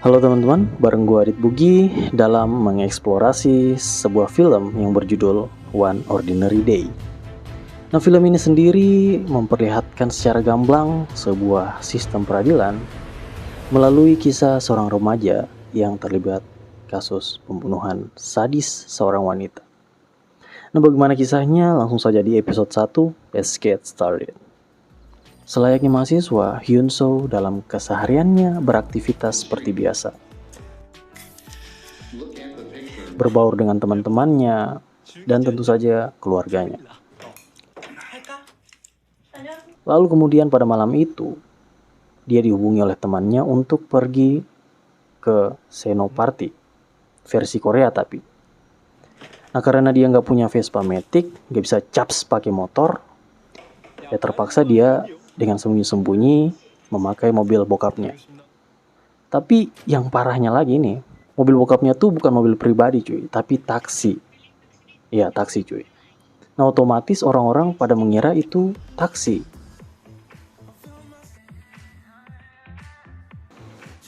Halo teman-teman, bareng gue Adit Bugi dalam mengeksplorasi sebuah film yang berjudul One Ordinary Day. Nah, film ini sendiri memperlihatkan secara gamblang sebuah sistem peradilan melalui kisah seorang remaja yang terlibat kasus pembunuhan sadis seorang wanita. Nah, bagaimana kisahnya? Langsung saja di episode 1, Let's Get Started. Selayaknya mahasiswa, Hyun Soo dalam kesehariannya beraktivitas seperti biasa. Berbaur dengan teman-temannya dan tentu saja keluarganya. Lalu kemudian pada malam itu, dia dihubungi oleh temannya untuk pergi ke Seno Party, versi Korea tapi. Nah, karena dia nggak punya Vespa Matic, nggak bisa caps pakai motor, ya terpaksa dia dengan sembunyi-sembunyi memakai mobil bokapnya. Tapi yang parahnya lagi nih, mobil bokapnya tuh bukan mobil pribadi cuy, tapi taksi. Ya, taksi cuy. Nah, otomatis orang-orang pada mengira itu taksi.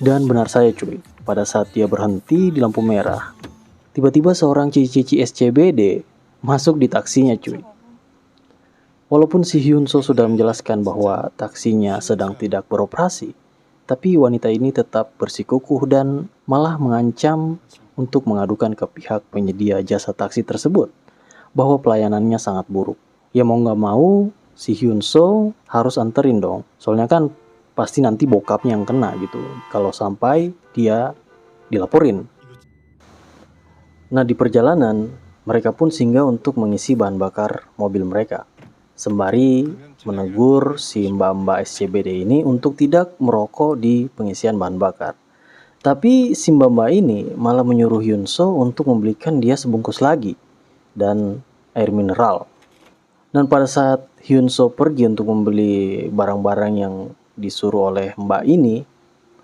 Dan benar saja cuy, pada saat dia berhenti di lampu merah, tiba-tiba seorang cici-cici SCBD masuk di taksinya cuy. Walaupun si Hyun Soo sudah menjelaskan bahwa taksinya sedang tidak beroperasi, tapi wanita ini tetap bersikukuh dan malah mengancam untuk mengadukan ke pihak penyedia jasa taksi tersebut bahwa pelayanannya sangat buruk. Ya mau nggak mau, si Hyun Soo harus anterin dong. Soalnya kan pasti nanti bokapnya yang kena gitu kalau sampai dia dilaporin. Nah, di perjalanan, mereka pun singgah untuk mengisi bahan bakar mobil mereka. Sembari menegur si mbak-mbak SCBD ini untuk tidak merokok di pengisian bahan bakar. Tapi si mbak-mbak ini malah menyuruh Hyun Soo untuk membelikan dia sebungkus lagi dan air mineral. Dan pada saat Hyun Soo pergi untuk membeli barang-barang yang disuruh oleh mbak ini,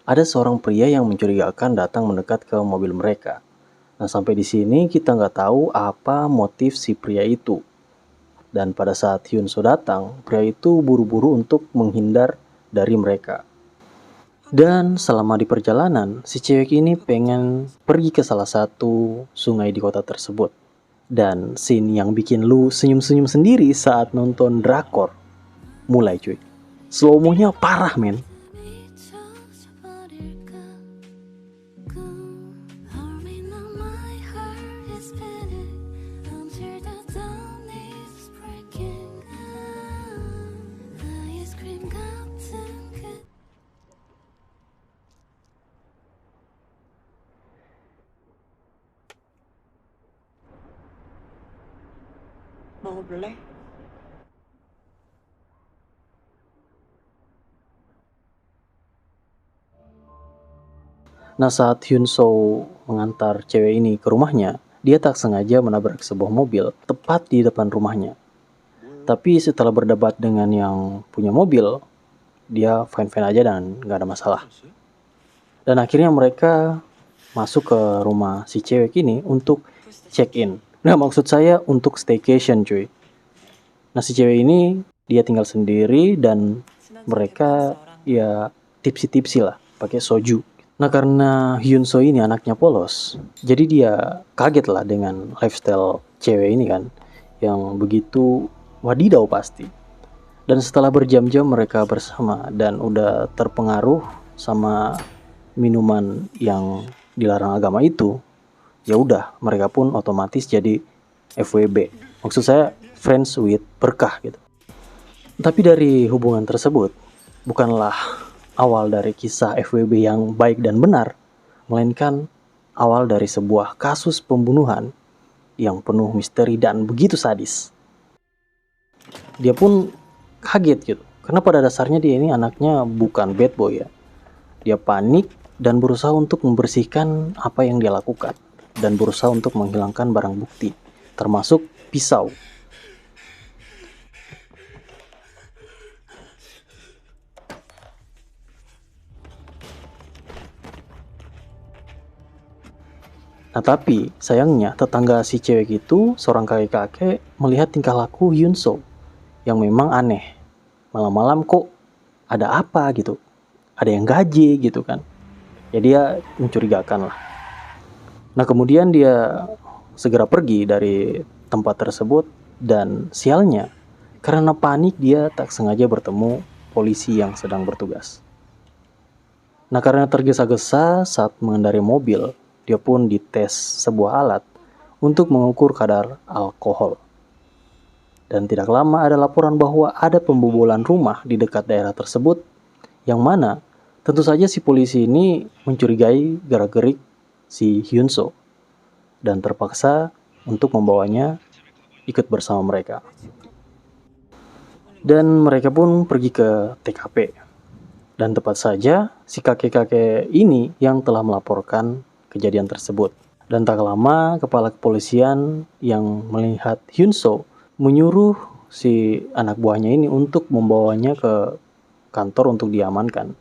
ada seorang pria yang mencurigakan datang mendekat ke mobil mereka. Nah, sampai di sini kita nggak tahu apa motif si pria itu. Dan pada saat Hyun Soo datang, pria itu buru-buru untuk menghindar dari mereka. Dan selama di perjalanan, si cewek ini pengen pergi ke salah satu sungai di kota tersebut. Dan scene yang bikin lu senyum-senyum sendiri saat nonton drakor mulai cuy. Slow-mo-nya parah men. 먹어볼래? Nah, saat Hyun Soo mengantar cewek ini ke rumahnya, dia tak sengaja menabrak sebuah mobil tepat di depan rumahnya. Tapi setelah berdebat dengan yang punya mobil, dia fine-fine aja dan gak ada masalah. Dan akhirnya mereka masuk ke rumah si cewek ini untuk check-in. Nah, maksud saya untuk staycation cuy. Nah, si cewek ini dia tinggal sendiri dan mereka ya tipsi-tipsi lah pakai soju. Nah, karena Hyun Soo ini anaknya polos, jadi dia kaget lah dengan lifestyle cewek ini kan, yang begitu wadidaw pasti. Dan setelah berjam-jam mereka bersama dan udah terpengaruh sama minuman yang dilarang agama itu, ya udah mereka pun otomatis jadi FWB. Maksud saya friends with berkah gitu. Tapi dari hubungan tersebut bukanlah awal dari kisah FWB yang baik dan benar, melainkan awal dari sebuah kasus pembunuhan yang penuh misteri dan begitu sadis. Dia pun kaget gitu, karena pada dasarnya dia ini anaknya bukan bad boy ya. Dia panik dan berusaha untuk membersihkan apa yang dia lakukan, dan berusaha untuk menghilangkan barang bukti, termasuk pisau. Nah, tapi sayangnya tetangga si cewek itu, seorang kakek-kakek, melihat tingkah laku Hyun Soo yang memang aneh. Malam-malam kok ada apa gitu, ada yang gaje gitu kan. Ya dia mencurigakan lah. Nah kemudian dia segera pergi dari tempat tersebut dan sialnya karena panik dia tak sengaja bertemu polisi yang sedang bertugas. Nah karena tergesa-gesa saat mengendarai mobil, dia pun dites sebuah alat untuk mengukur kadar alkohol. Dan tidak lama ada laporan bahwa ada pembobolan rumah di dekat daerah tersebut, yang mana tentu saja si polisi ini mencurigai gerak-gerik si Hyunso dan terpaksa untuk membawanya ikut bersama mereka. Dan mereka pun pergi ke TKP. Dan tepat saja si kakek-kakek ini yang telah melaporkan kejadian tersebut. Dan tak lama kepala kepolisian yang melihat Hyunso menyuruh si anak buahnya ini untuk membawanya ke kantor untuk diamankan.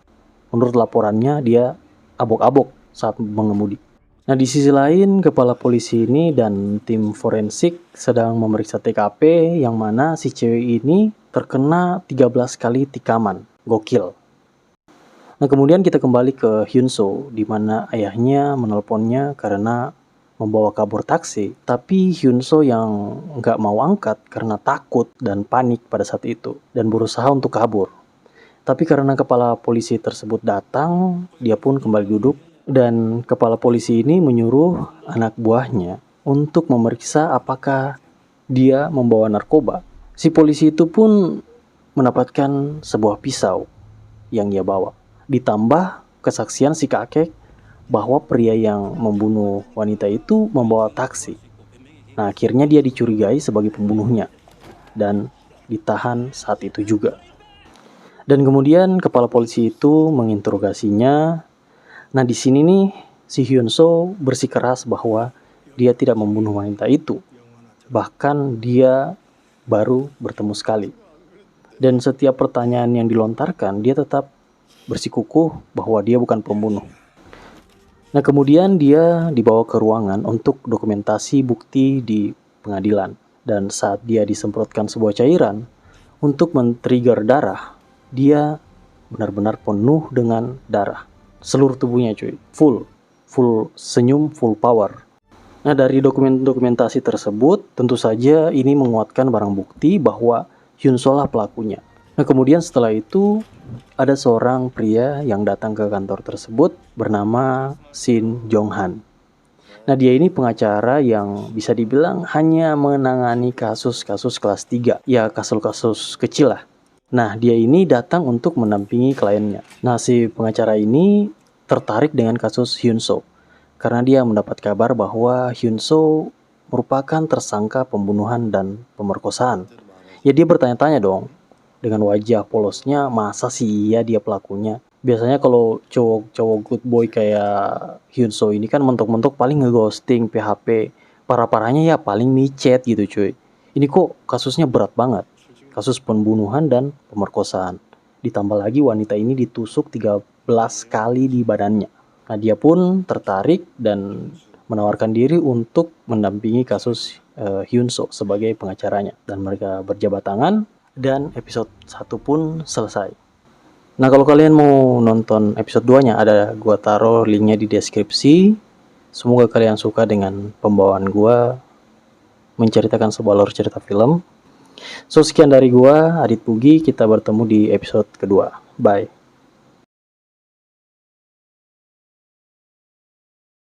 Menurut laporannya dia abok-abok saat mengemudi. Nah di sisi lain kepala polisi ini dan tim forensik sedang memeriksa TKP yang mana si cewek ini terkena 13 kali tikaman. Gokil. Nah kemudian kita kembali ke Hyunso di mana ayahnya menelponnya karena membawa kabur taksi. Tapi Hyunso yang nggak mau angkat karena takut dan panik pada saat itu dan berusaha untuk kabur. Tapi karena kepala polisi tersebut datang, dia pun kembali duduk dan kepala polisi ini menyuruh anak buahnya untuk memeriksa apakah dia membawa narkoba. Si polisi itu pun mendapatkan sebuah pisau yang ia bawa. Ditambah kesaksian si kakek bahwa pria yang membunuh wanita itu membawa taksi. Nah akhirnya dia dicurigai sebagai pembunuhnya dan ditahan saat itu juga. Dan kemudian kepala polisi itu menginterogasinya. Nah di sini nih si Hyunso bersikeras bahwa dia tidak membunuh wanita itu. Bahkan dia baru bertemu sekali. Dan setiap pertanyaan yang dilontarkan dia tetap bersikukuh bahwa dia bukan pembunuh. Nah kemudian dia dibawa ke ruangan untuk dokumentasi bukti di pengadilan. Dan saat dia disemprotkan sebuah cairan untuk men-trigger darah, dia benar-benar penuh dengan darah. Seluruh tubuhnya cuy, full senyum, full power. Nah dari dokumentasi tersebut tentu saja ini menguatkan barang bukti bahwa Hyunso lah pelakunya. Nah kemudian setelah itu ada seorang pria yang datang ke kantor tersebut bernama Shin Jong-han. Nah dia ini pengacara yang bisa dibilang hanya menangani kasus-kasus kelas 3. Ya kasus-kasus kecil lah. Nah dia ini datang untuk mendampingi kliennya. Nah si pengacara ini tertarik dengan kasus Hyunso. Karena dia mendapat kabar bahwa Hyunso merupakan tersangka pembunuhan dan pemerkosaan. Ya dia bertanya-tanya dong. Dengan wajah polosnya, masa sih iya dia pelakunya? Biasanya kalau cowok-cowok good boy kayak Hyunso ini kan mentok-mentok paling ngeghosting, PHP. Parah-parahnya ya paling micet gitu cuy. Ini kok kasusnya berat banget. Kasus pembunuhan dan pemerkosaan. Ditambah lagi wanita ini ditusuk 13 kali di badannya. Nah dia pun tertarik dan menawarkan diri untuk mendampingi kasus Hyunso sebagai pengacaranya. Dan mereka berjabat tangan dan episode 1 pun selesai. Nah kalau kalian mau nonton episode 2-nya ada gua taruh linknya di deskripsi. Semoga kalian suka dengan pembawaan gua menceritakan sebuah alur cerita film. So sekian dari gua Adit Pugi, kita bertemu di episode kedua. Bye.